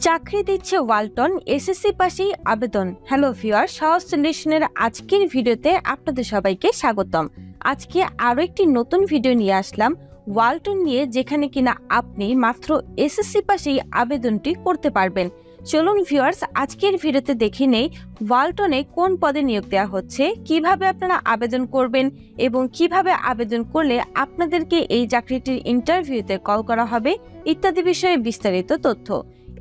চাকরি দিচ্ছে ওয়ালটন, এসএসসি পাশেই আবেদন। হ্যালো ভিউয়ার, সাহস সলিউশনের আজকের ভিডিওতে আপনাদের সবাইকে স্বাগতম। আজকে আরো একটি নতুন ভিডিও নিয়ে আসলাম ওয়ালটন নিয়ে, যেখানে কিনা আপনি মাত্র এসএসসি পাশেই আবেদনটি করতে পারবেন। চলুন ভিউয়ার্স, আজকের ভিডিওতে দেখে নেই ওয়ালটনে কোন পদে নিয়োগ দেওয়া হচ্ছে, কিভাবে আপনারা আবেদন করবেন এবং কিভাবে আবেদন করলে আপনাদেরকে এই চাকরিটির ইন্টারভিউতে কল করা হবে ইত্যাদি বিষয়ে বিস্তারিত তথ্য।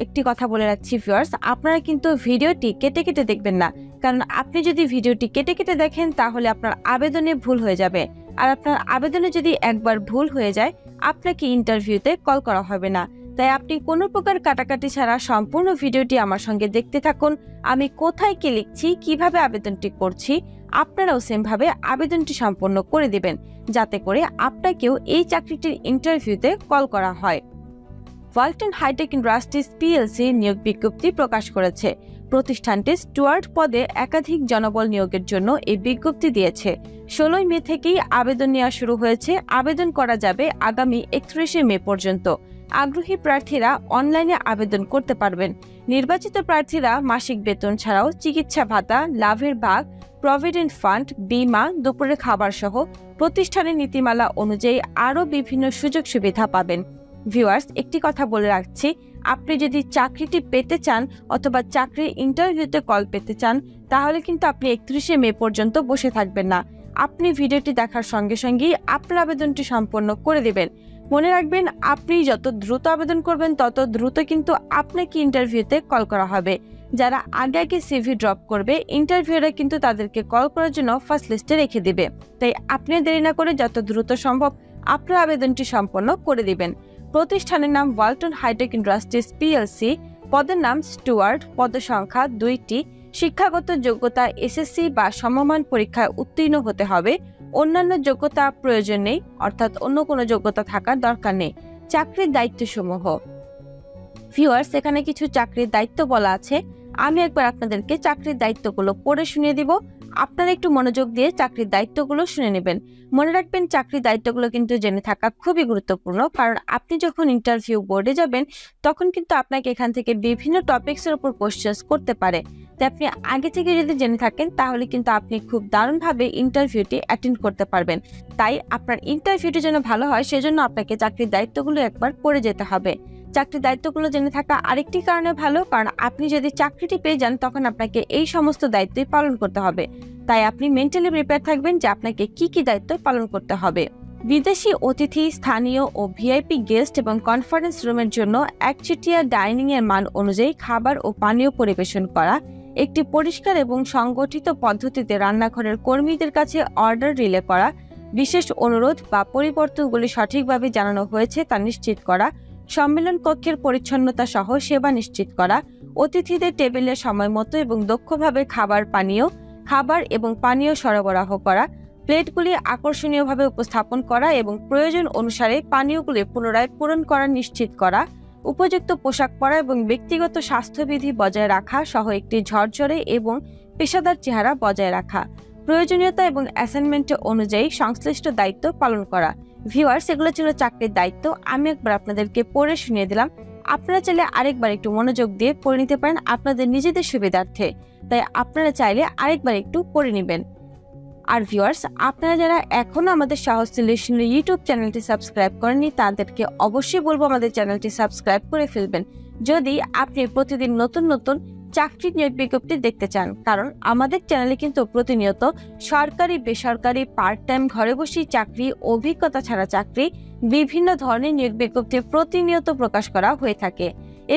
একটি কথা বলে রাখছি ভিউয়ার্স, আপনারা কিন্তু ভিডিওটি কেটে কেটে দেখবেন না, কারণ আপনি যদি ভিডিওটি কেটে কেটে দেখেন তাহলে আপনার আবেদনে ভুল হয়ে যাবে, আর আপনার আবেদনে যদি একবার ভুল হয়ে যায় আপনাকে ইন্টারভিউতে কল করা হবে না। তাই আপনি কোনো প্রকার কাটাকাটি ছাড়া সম্পূর্ণ ভিডিওটি আমার সঙ্গে দেখতে থাকুন। আমি কোথায় কি লিখছি, কিভাবে আবেদনটি করছি, আপনারাও সেমভাবে আবেদনটি সম্পন্ন করে দিবেন, যাতে করে আপনাকেও এই চাকরিটির ইন্টারভিউতে কল করা হয়। ওয়ালটন হাইটেক ইন্ডাস্ট্রিজ পিএলসি নিয়োগ বিজ্ঞপ্তি প্রকাশ করেছে। প্রতিষ্ঠানটি স্টুয়ার্ড পদে একাধিক জনবল নিয়োগের জন্য এই বিজ্ঞপ্তি দিয়েছে। 16 মে থেকেই আবেদন নেওয়া শুরু হয়েছে। আবেদন করা যাবে আগামী 31 মে পর্যন্ত। আগ্রহী প্রার্থীরা অনলাইনে আবেদন করতে পারবেন। নির্বাচিত প্রার্থীরা মাসিক বেতন ছাড়াও চিকিৎসা ভাতা, লাভের ভাগ, প্রভিডেন্ট ফান্ড, বীমা, দুপুরের খাবার সহ প্রতিষ্ঠানের নীতিমালা অনুযায়ী আরও বিভিন্ন সুযোগ সুবিধা পাবেন। ভিউয়ার্স, একটি কথা বলে রাখছি, আপনি যদি চাকরিটি পেতে চান অথবা চাকরির ইন্টারভিউতে কল পেতে চান, তাহলে কিন্তু আপনি 31 মে পর্যন্ত বসে থাকবেন না। আপনি ভিডিওটি দেখার সঙ্গে সঙ্গেই আপনার আবেদনটি সম্পন্ন করে দিবেন। মনে রাখবেন, আপনি যত দ্রুত আবেদন করবেন তত দ্রুত কিন্তু আপনাকে ইন্টারভিউতে কল করা হবে। যারা আগে আগে সিভি ড্রপ করবে, ইন্টারভিউরা কিন্তু তাদেরকে কল করার জন্য ফার্স্ট লিস্টে রেখে দিবে। তাই আপনি দেরি না করে যত দ্রুত সম্ভব আপনার আবেদনটি সম্পন্ন করে দিবেন। প্রতিষ্ঠানের নাম ওয়ালটন হাইটেক ইন্ডাস্ট্রিজ পিএলসি, পদের নাম স্টুয়ার্ড, পদসংখ্যা 2টি, শিক্ষাগত যোগ্যতা এসএসসি বা সমমান পরীক্ষায় উত্তীর্ণ হতে হবে। অন্যান্য যোগ্যতা প্রয়োজন নেই, অর্থাৎ অন্য কোনো যোগ্যতা থাকার দরকার নেই। চাকরির দায়িত্বসমূহ। ভিউয়ার্স, এখানে কিছু চাকরির দায়িত্ব বলা আছে। আমি একবার আপনাদেরকে চাকরির দায়িত্বগুলো পড়ে শুনিয়ে দিব। আপনারা একটু মনোযোগ দিয়ে চাকরির দায়িত্বগুলো শুনে নেবেন। মনে রাখবেন, চাকরির দায়িত্বগুলো কিন্তু জেনে থাকা খুবই গুরুত্বপূর্ণ, কারণ আপনি যখন ইন্টারভিউ বোর্ডে যাবেন তখন কিন্তু আপনাকে এখান থেকে বিভিন্ন টপিকসের উপর কোশ্চেন করতে পারে। তাই আপনি আগে থেকে যদি জেনে থাকেন তাহলে কিন্তু আপনি খুব দারুণভাবে ইন্টারভিউটি অ্যাটেন্ড করতে পারবেন। তাই আপনার ইন্টারভিউটি যেন ভালো হয়, সেজন্য আপনাকে চাকরির দায়িত্বগুলো একবার পড়ে যেতে হবে। চাকরির দায়িত্বগুলো জেনে থাকা আরেকটি কারণে ভালো, কারণ আপনি যদি চাকরিটি পেয়ে যান তখন আপনাকে এই সমস্ত দায়িত্বই পালন করতে হবে। তাই আপনি মেন্টালি প্রিপেয়ার থাকবেন যে আপনাকে কি কি দায়িত্ব পালন করতে হবে। বিদেশি অতিথি, স্থানীয় ও ভিআইপি গেস্ট এবং কনফারেন্স রুমের জন্য একচেটিয়া ডাইনিং এর মান অনুযায়ী খাবার ও পানীয় পরিবেশন করা, একটি পরিষ্কার এবং সংগঠিত পদ্ধতিতে রান্নাঘরের কর্মীদের কাছে অর্ডার রিলে করা, বিশেষ অনুরোধ বা পরিবর্তনগুলি সঠিকভাবে জানানো হয়েছে তা নিশ্চিত করা, সম্মেলন কক্ষের পরিচ্ছন্নতা সহ সেবা নিশ্চিত করা, অতিথিদের টেবিলে সময় মতো এবং দক্ষভাবে খাবার এবং পানীয় সরবরাহ করা, প্লেটগুলি আকর্ষণীয়ভাবে উপস্থাপন করা এবং প্রয়োজন অনুসারে পানীয়গুলি পুনরায় পূরণ করা নিশ্চিত করা, উপযুক্ত পোশাক পরা এবং ব্যক্তিগত স্বাস্থ্যবিধি বজায় রাখা সহ একটি ঝরঝরে এবং পেশাদার চেহারা বজায় রাখা, প্রয়োজনীয়তা এবং অ্যাসাইনমেন্ট অনুযায়ী সংশ্লিষ্ট দায়িত্ব পালন করা। ভিউয়ার্স, এগুলো ছিল চাকরির দায়িত্ব। আমি একবার আপনাদেরকে পড়ে শুনিয়ে দিলাম। আপনারা চাইলে আরেকবার একটু মনোযোগ দিয়ে পড়ে নিতে পারেন আপনাদের নিজেদের সুবিধার্থে। তাই আপনারা চাইলে আরেকবার একটু পড়ে নেবেন। আর ভিউয়ার্স, আপনারা যারা এখনো আমাদের সাহস সলিউশনের ইউটিউব চ্যানেলটি সাবস্ক্রাইব করেননি, তাদেরকে অবশ্যই বলবো আমাদের চ্যানেলটি সাবস্ক্রাইব করে ফেলবেন, যদি আপনি প্রতিদিন নতুন নতুন চাকরি নিয়োগ বিজ্ঞপ্তি দেখতে চান। কারণ আমাদের চ্যানেলে কিন্তু প্রতিনিয়ত সরকারি, বেসরকারি, পার্ট টাইম, ঘরে বসেই চাকরি, অভিজ্ঞতা ছাড়া চাকরি, বিভিন্ন ধরনের নিয়োগ বিজ্ঞপ্তি প্রতিনিয়ত প্রকাশ করা হয়ে থাকে।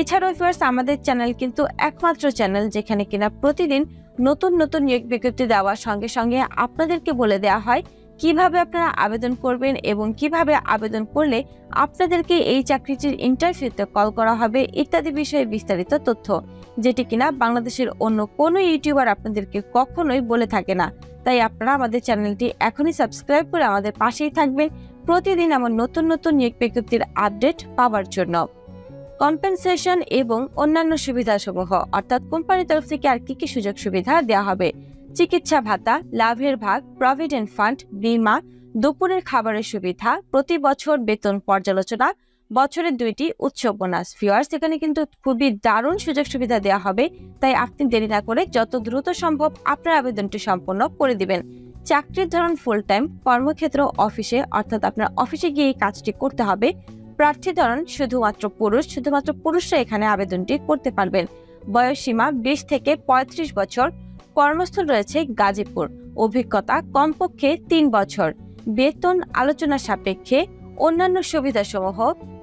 এছাড়াও ভিউয়ার্স, আমাদের চ্যানেল কিন্তু একমাত্র চ্যানেল যেখানে কিনা প্রতিদিন নতুন নতুন নিয়োগ বিজ্ঞপ্তি দেওয়ার সঙ্গে সঙ্গে আপনাদেরকে বলে দেওয়া হয় কিভাবে আপনারা আবেদন করবেন এবং কিভাবে আবেদন করলে আপনাদেরকে এই চাকরিটির ইন্টারভিউতে কল করা হবে ইত্যাদি বিষয়ে বিস্তারিত তথ্য, যেটি কিনা বাংলাদেশের অন্য কোনো ইউটিউবার আপনাদেরকে কখনোই বলে থাকে না। তাই আপনারা আমাদের চ্যানেলটি এখনই সাবস্ক্রাইব করে আমাদের পাশেই থাকবেন প্রতিদিন আমার নতুন নতুন নিয়োগ বিজ্ঞপ্তির আপডেট পাওয়ার জন্য। কম্পেনসেশন এবং অন্যান্য সুবিধাসমূহ, অর্থাৎ কোম্পানির তরফ থেকে আর কি কি সুযোগ সুবিধা দেওয়া হবে। চিকিৎসা ভাতা, লাভের ভাগ, প্রভিডেন্ট ফান্ড, বীমা, দুপুরের খাবারের সুবিধা, প্রতি বছর বেতন পর্যালোচনা, বছরে 2টি উৎসব বোনাস। ভিউয়ার্স, এখানে কিন্তু খুবই দারুণ সুযোগ সুবিধা দেওয়া হবে, তাই আপনি দেরি না করে যত দ্রুত সম্ভব আপনার আবেদনটি সম্পন্ন করে দিবেন। চাকরির ধরন ফুল টাইম, কর্মক্ষেত্র অফিসে, অর্থাৎ আপনার অফিসে গিয়ে এই কাজটি করতে হবে। প্রার্থী ধরন শুধুমাত্র পুরুষরা এখানে আবেদনটি করতে পারবেন। বয়স সীমা 20 থেকে 35 বছর। কর্মস্থল রয়েছে গাজীপুর। অভিজ্ঞতা কমপক্ষে 3 বছর। বেতন আলোচনা সাপেক্ষে। অন্যান্য সুবিধাসমূহ: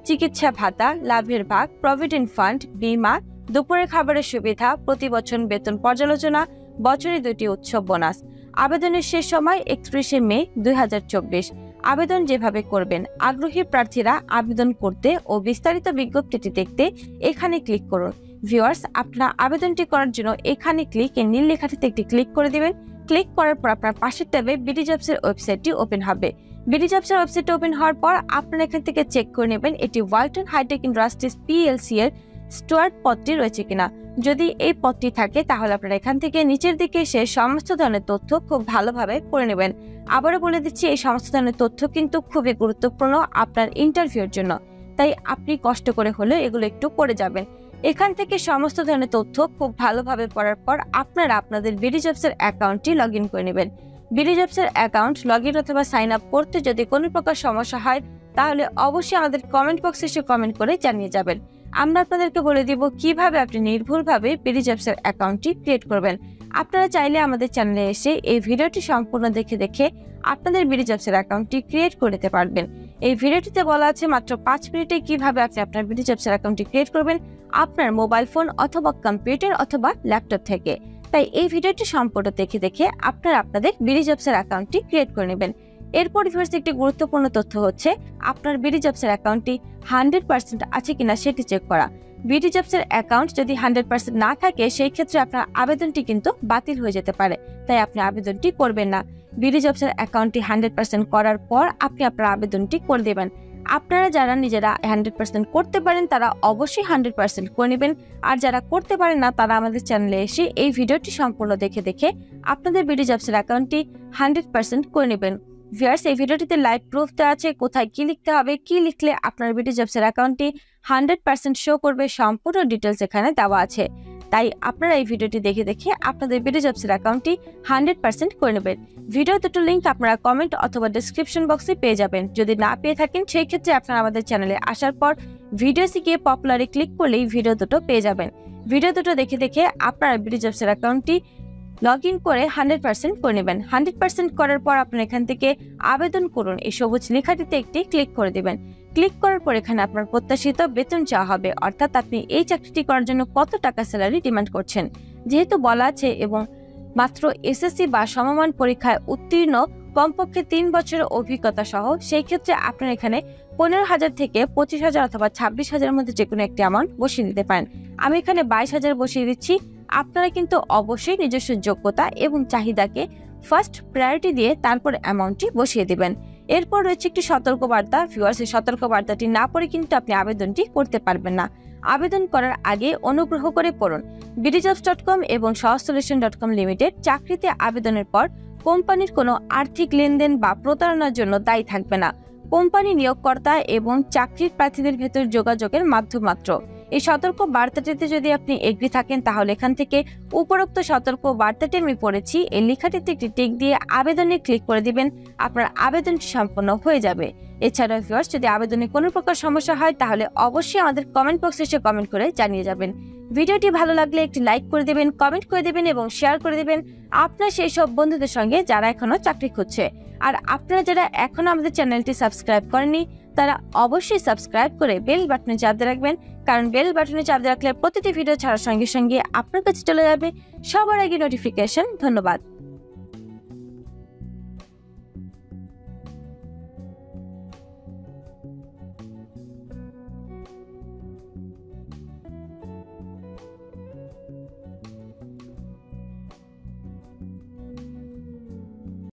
চিকিৎসা ভাতা, লাভের ভাগ, প্রভিডেন্ট ফান্ড, বীমা, দুপুরের খাবারের সুবিধা, প্রতি বছর বেতন পর্যালোচনা, বছরে 2টি উৎসব বোনাস। আবেদনের শেষ সময় 31শে মে 2024। আবেদন যেভাবে করবেন, আগ্রহী প্রার্থীরা আবেদন করতে ও বিস্তারিত বিজ্ঞপ্তিটি দেখতে এখানে ক্লিক করুন। ভিউয়ার্স, আপনারা আবেদনটি করার জন্য এখানে এই নীল লেখাটিতে একটি ক্লিক করে দিবেন। ক্লিক করার পর আপনার পাশের ট্যাবে বিডি জবসের ওয়েবসাইটটি ওপেন হবে। বিডি জবসের ওয়েবসাইটটি ওপেন হওয়ার পর আপনারা এখান থেকে চেক করে নেবেন এটি ওয়ালটন হাইটেক ইন্ডাস্ট্রিজ পিএলসি এর স্টুয়ার্ড পদটি রয়েছে কিনা। যদি এই পদটি থাকে তাহলে আপনারা এখান থেকে নিচের দিকে এসে সমস্ত ধরনের তথ্য খুব ভালোভাবে পড়ে নেবেন। আবারও বলে দিচ্ছি, এই সমস্ত ধরনের তথ্য কিন্তু খুবই গুরুত্বপূর্ণ আপনার ইন্টারভিউর জন্য, তাই আপনি কষ্ট করে হলেও এগুলো একটু পড়ে যাবেন। এখান থেকে সমস্ত ধরনের তথ্য খুব ভালোভাবে পড়ার পর আপনারা আপনাদের বিডি জবসের অ্যাকাউন্টটি লগ ইন করে নেবেন। বিডি জবসের অ্যাকাউন্ট লগ ইন অথবা সাইন আপ করতে যদি কোনো প্রকার সমস্যা হয় তাহলে অবশ্যই আমাদের কমেন্ট বক্সে এসে কমেন্ট করে জানিয়ে যাবেন। আমরা আপনাদেরকে বলে দিব কিভাবে আপনি নির্ভুলভাবে বিডি জবসের অ্যাকাউন্টটি ক্রিয়েট করবেন। আপনারা চাইলে আমাদের চ্যানেলে এসে এই ভিডিওটি সম্পূর্ণ দেখে আপনাদের বিডি জবসের অ্যাকাউন্টটি ক্রিয়েট করে নিতে পারবেন। এই ভিডিওটিতে বলা আছে মাত্র 5 মিনিটে কিভাবে আপনি আপনার বিডি জবসের অ্যাকাউন্টটি ক্রিয়েট করবেন আপনার মোবাইল ফোন অথবা কম্পিউটার অথবা ল্যাপটপ থেকে। তাই এই ভিডিওটি সম্পূর্ণ দেখে আপনারা আপনাদের বিডি জবসের অ্যাকাউন্টটি ক্রিয়েট করে নেবেন। এরপর ভিউয়ার্স, একটি গুরুত্বপূর্ণ তথ্য হচ্ছে আপনার বিডি জবসের অ্যাকাউন্টটি 100% আছে কিনা সেটি চেক করা। বিডি জবসের অ্যাকাউন্ট যদি 100% না থাকে সেই ক্ষেত্রে আপনার আবেদনটি কিন্তু বাতিল হয়ে যেতে পারে, তাই আপনি আবেদনটি করবেন না। বিডি জবসের অ্যাকাউন্টটি 100% করার পর আপনি আপনার আবেদনটি করে দেবেন। আপনারা যারা নিজেরা 100% করতে পারেন তারা অবশ্যই 100% করে নেবেন, আর যারা করতে পারেন না তারা আমাদের চ্যানেলে এসে এই ভিডিওটি সম্পূর্ণ দেখে আপনাদের বিডি জবসের অ্যাকাউন্টটি 100% করে নেবেন। ভিউয়ার্স, এই ভিডিওটিতে লাইভ প্রুফ দেওয়া আছে কোথায় কি লিখতে হবে, কি লিখলে আপনার বিডি জবসের অ্যাকাউন্টটি 100% শো করবে, সম্পূর্ণ ডিটেলস এখানে দেওয়া আছে। তাই আপনারা এই ভিডিওটি দেখে আপনাদের বিডি জবসের অ্যাকাউন্টটি 100% করে নেবেন। ভিডিও দুটো লিঙ্ক আপনারা কমেন্ট অথবা ডেসক্রিপশন বক্সে পেয়ে যাবেন। যদি না পেয়ে থাকেন সেই ক্ষেত্রে আপনারা আমাদের চ্যানেলে আসার পর ভিডিওসে গিয়ে পপুলারে ক্লিক করলেই ভিডিও দুটো পেয়ে যাবেন। ভিডিও দুটো দেখে আপনারা বিডি জবসের অ্যাকাউন্টটি লগ ইন করে 100% করে নেবেন। 100% করার পর আপনারা এখান থেকে আবেদন করুন এই সবুজ লেখাটিতে একটি ক্লিক করে দেবেন। ক্লিক করার পর এখানে আপনার প্রত্যাশিত বেতন চাওয়া হবে, অর্থাৎ আপনি এই চাকরিটি করার জন্য কত টাকা স্যালারি ডিমান্ড করছেন। যেহেতু বলা আছে এবং মাত্র এসএসসি বা সমমান পরীক্ষায় উত্তীর্ণ কমপক্ষে 3 বছরের অভিজ্ঞতা সহ, সেই ক্ষেত্রে আপনার এখানে 15,000 থেকে 25,000 অথবা 26,000 মধ্যে যে কোনো একটি অ্যামাউন্ট বসিয়ে দিতে পারেন। আমি এখানে 22,000 বসিয়ে দিচ্ছি। আপনারা কিন্তু অবশ্যই নিজস্ব যোগ্যতা এবং চাহিদাকে ফার্স্ট প্রায়োরিটি দিয়ে তারপর অ্যামাউন্টটি বসিয়ে দিবেন। এরপর রয়েছে একটি সতর্কবার্তা। ভিউয়ার্স, এই সতর্কবার্তাটি না পড়ে কিন্তু আপনি আবেদনটি করতে পারবেন না। আবেদন করার আগে অনুগ্রহ করে পড়ুন BDJobs.com এবং সহজসলিউশন.com লিমিটেড চাকরিতে আবেদনের পর কোম্পানির কোনো আর্থিক লেনদেন বা প্রতারণার জন্য দায়ী থাকবে না। কোম্পানি নিয়োগকর্তা এবং চাকরির প্রার্থীদের ভেতর যোগাযোগের মাধ্যম মাত্র। এই সতর্ক বার্তাটিতে যদি আপনি এগ্রি থাকেন তাহলে এখান থেকে উপরোক্ত সতর্ক বার্তাটি আমি পড়েছি এই লেখাটিতে একটি টিক দিয়ে আবেদনে ক্লিক করে দিবেন। আপনার আবেদনটি সম্পন্ন হয়ে যাবে। এছাড়া ভিউয়ার্স, যদি আবেদনে কোনো প্রকার সমস্যা হয় তাহলে অবশ্যই আমাদের কমেন্ট বক্সে এসে কমেন্ট করে জানিয়ে যাবেন। ভিডিওটি ভালো লাগলে একটি লাইক করে দেবেন, কমেন্ট করে দেবেন এবং শেয়ার করে দেবেন আপনার সেই সব বন্ধুদের সঙ্গে যারা এখনো চাকরি খুঁজছে। আর আপনারা যারা এখনো আমাদের চ্যানেলটি সাবস্ক্রাইব করেননি তারা অবশ্যই সাবস্ক্রাইব করে বেল বাটনে চাপ দিয়ে রাখবেন, কারণ বেল বাটনে চাপ দিয়ে রাখলে প্রতিটি ভিডিও ছাড়ার সঙ্গে আপনার কাছে চলে যাবে সবার আগে নোটিফিকেশন। ধন্যবাদ।